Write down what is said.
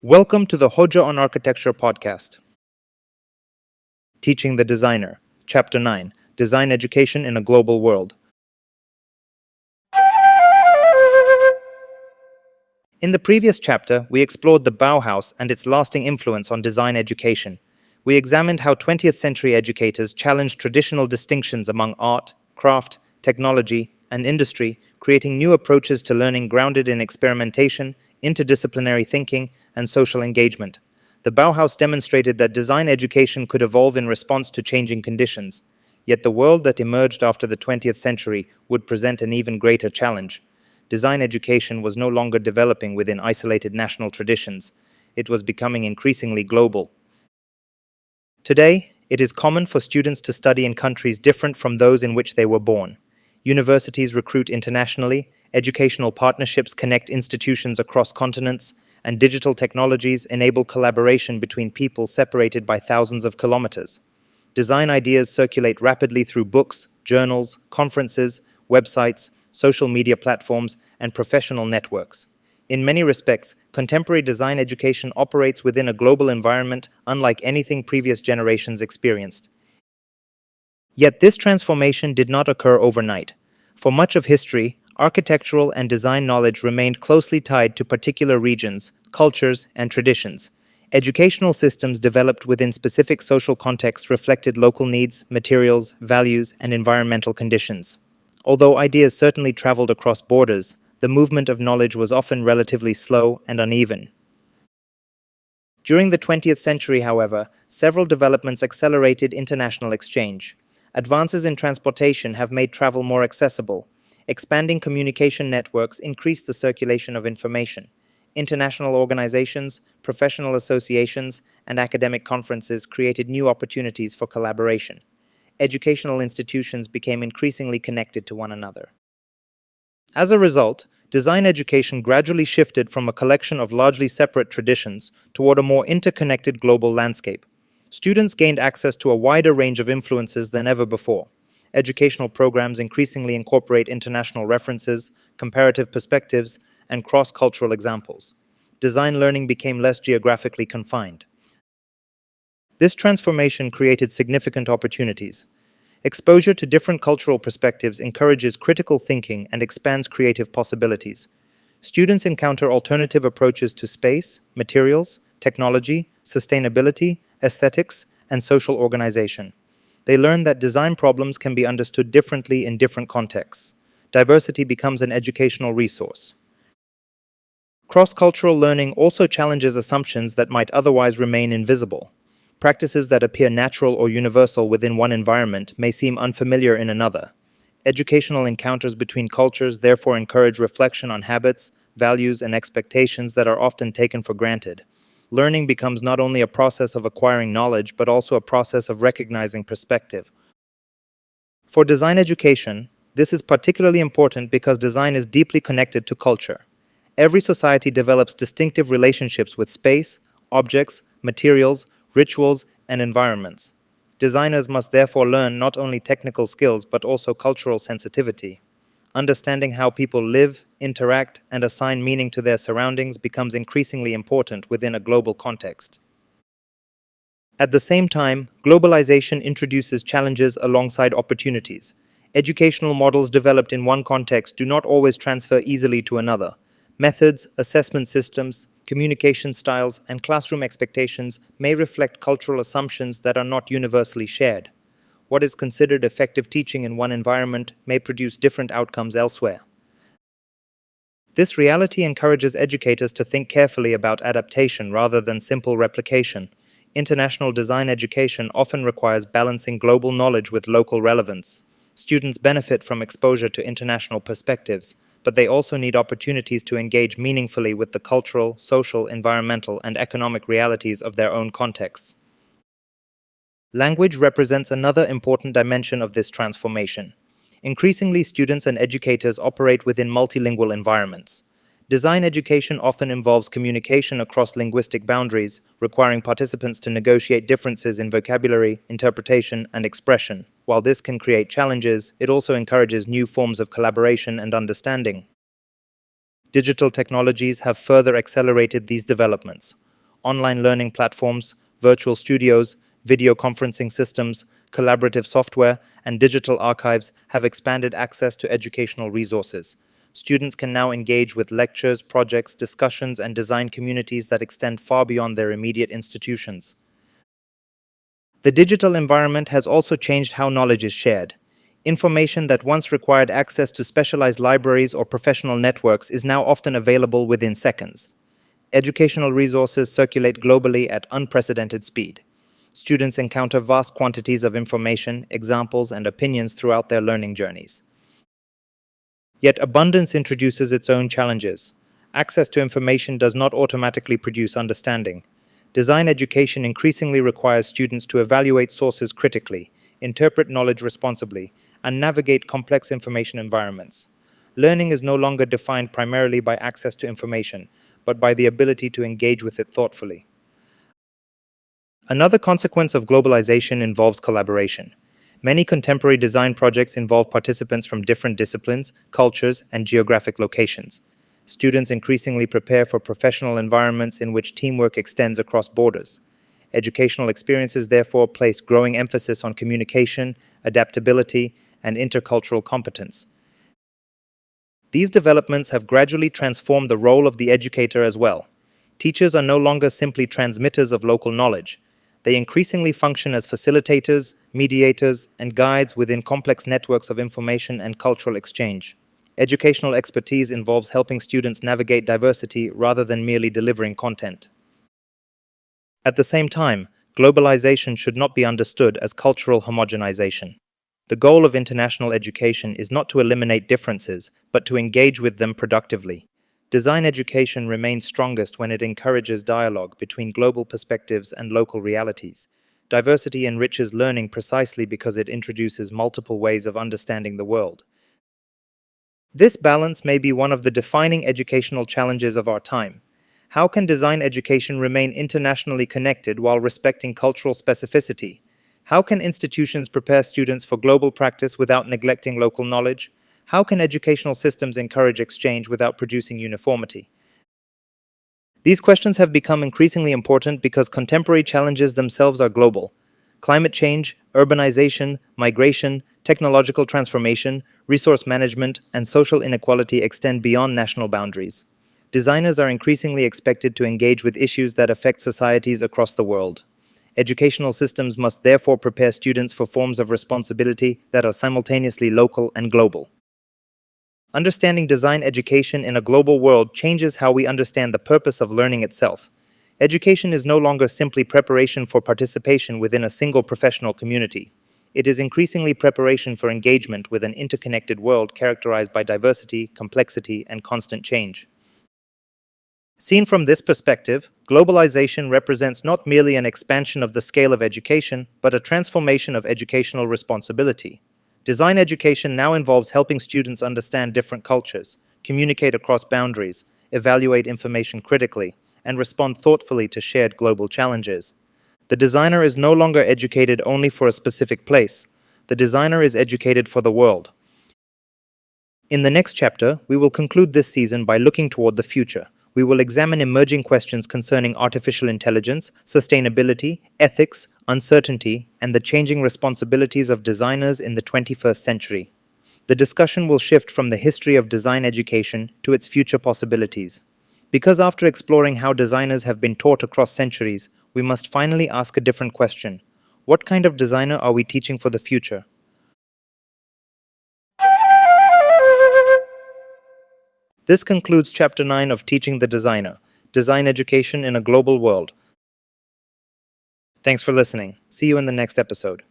Welcome to the Hoja on Architecture podcast. Teaching the Designer, Chapter 9, Design Education in a Global World. In the previous chapter, we explored the Bauhaus and its lasting influence on design education. We examined how 20th century educators challenged traditional distinctions among art, craft, technology, and industry, creating new approaches to learning grounded in experimentation, interdisciplinary thinking, and social engagement. The Bauhaus demonstrated that design education could evolve in response to changing conditions. Yet the world that emerged after the 20th century would present an even greater challenge. Design education was no longer developing within isolated national traditions. It was becoming increasingly global. Today, it is common for students to study in countries different from those in which they were born. Universities recruit internationally, educational partnerships connect institutions across continents, and digital technologies enable collaboration between people separated by thousands of kilometers. Design ideas circulate rapidly through books, journals, conferences, websites, social media platforms, and professional networks. In many respects, contemporary design education operates within a global environment unlike anything previous generations experienced. Yet this transformation did not occur overnight. For much of history, architectural and design knowledge remained closely tied to particular regions, cultures, and traditions. Educational systems developed within specific social contexts reflected local needs, materials, values, and environmental conditions. Although ideas certainly traveled across borders, the movement of knowledge was often relatively slow and uneven. During the 20th century, however, several developments accelerated international exchange. Advances in transportation have made travel more accessible. Expanding communication networks increased the circulation of information. International organizations, professional associations, and academic conferences created new opportunities for collaboration. Educational institutions became increasingly connected to one another. As a result, design education gradually shifted from a collection of largely separate traditions toward a more interconnected global landscape. Students gained access to a wider range of influences than ever before. Educational programs increasingly incorporate international references, comparative perspectives, and cross-cultural examples. Design learning became less geographically confined. This transformation created significant opportunities. Exposure to different cultural perspectives encourages critical thinking and expands creative possibilities. Students encounter alternative approaches to space, materials, technology, sustainability, aesthetics, and social organization. They learn that design problems can be understood differently in different contexts. Diversity becomes an educational resource. Cross-cultural learning also challenges assumptions that might otherwise remain invisible. Practices that appear natural or universal within one environment may seem unfamiliar in another. Educational encounters between cultures therefore encourage reflection on habits, values, and expectations that are often taken for granted. Learning becomes not only a process of acquiring knowledge, but also a process of recognizing perspective. For design education, this is particularly important because design is deeply connected to culture. Every society develops distinctive relationships with space, objects, materials, rituals, and environments. Designers must therefore learn not only technical skills but also cultural sensitivity. Understanding how people live, interact, and assign meaning to their surroundings becomes increasingly important within a global context. At the same time, globalization introduces challenges alongside opportunities. Educational models developed in one context do not always transfer easily to another. Methods, assessment systems, communication styles, and classroom expectations may reflect cultural assumptions that are not universally shared. What is considered effective teaching in one environment may produce different outcomes elsewhere. This reality encourages educators to think carefully about adaptation rather than simple replication. International design education often requires balancing global knowledge with local relevance. Students benefit from exposure to international perspectives, but they also need opportunities to engage meaningfully with the cultural, social, environmental, and economic realities of their own contexts. Language represents another important dimension of this transformation. Increasingly, students and educators operate within multilingual environments. Design education often involves communication across linguistic boundaries, requiring participants to negotiate differences in vocabulary, interpretation, and expression. While this can create challenges, it also encourages new forms of collaboration and understanding. Digital technologies have further accelerated these developments. online learning platforms, virtual studios, video conferencing systems, collaborative software, and digital archives have expanded access to educational resources. Students can now engage with lectures, projects, discussions, and design communities that extend far beyond their immediate institutions. The digital environment has also changed how knowledge is shared. Information that once required access to specialized libraries or professional networks is now often available within seconds. Educational resources circulate globally at unprecedented speed. Students encounter vast quantities of information, examples, and opinions throughout their learning journeys. Yet abundance introduces its own challenges. Access to information does not automatically produce understanding. Design education increasingly requires students to evaluate sources critically, interpret knowledge responsibly, and navigate complex information environments. Learning is no longer defined primarily by access to information, but by the ability to engage with it thoughtfully. Another consequence of globalization involves collaboration. Many contemporary design projects involve participants from different disciplines, cultures, and geographic locations. Students increasingly prepare for professional environments in which teamwork extends across borders. Educational experiences therefore place growing emphasis on communication, adaptability, and intercultural competence. These developments have gradually transformed the role of the educator as well. Teachers are no longer simply transmitters of local knowledge. They increasingly function as facilitators, mediators, and guides within complex networks of information and cultural exchange. Educational expertise involves helping students navigate diversity rather than merely delivering content. At the same time, globalization should not be understood as cultural homogenization. The goal of international education is not to eliminate differences, but to engage with them productively. Design education remains strongest when it encourages dialogue between global perspectives and local realities. Diversity enriches learning precisely because it introduces multiple ways of understanding the world. This balance may be one of the defining educational challenges of our time. How can design education remain internationally connected while respecting cultural specificity? How can institutions prepare students for global practice without neglecting local knowledge? How can educational systems encourage exchange without producing uniformity? These questions have become increasingly important because contemporary challenges themselves are global. Climate change, urbanization, migration, technological transformation, resource management, and social inequality extend beyond national boundaries. Designers are increasingly expected to engage with issues that affect societies across the world. Educational systems must therefore prepare students for forms of responsibility that are simultaneously local and global. Understanding design education in a global world changes how we understand the purpose of learning itself. Education is no longer simply preparation for participation within a single professional community. It is increasingly preparation for engagement with an interconnected world characterized by diversity, complexity, and constant change. Seen from this perspective, globalization represents not merely an expansion of the scale of education, but a transformation of educational responsibility. Design education now involves helping students understand different cultures, communicate across boundaries, evaluate information critically, and respond thoughtfully to shared global challenges. The designer is no longer educated only for a specific place. The designer is educated for the world. In the next chapter, we will conclude this season by looking toward the future. We will examine emerging questions concerning artificial intelligence, sustainability, ethics, uncertainty, and the changing responsibilities of designers in the 21st century. The discussion will shift from the history of design education to its future possibilities. Because after exploring how designers have been taught across centuries, we must finally ask a different question. What kind of designer are we teaching for the future? This concludes Chapter 9 of Teaching the Designer, Design Education in a Global World. Thanks for listening. See you in the next episode.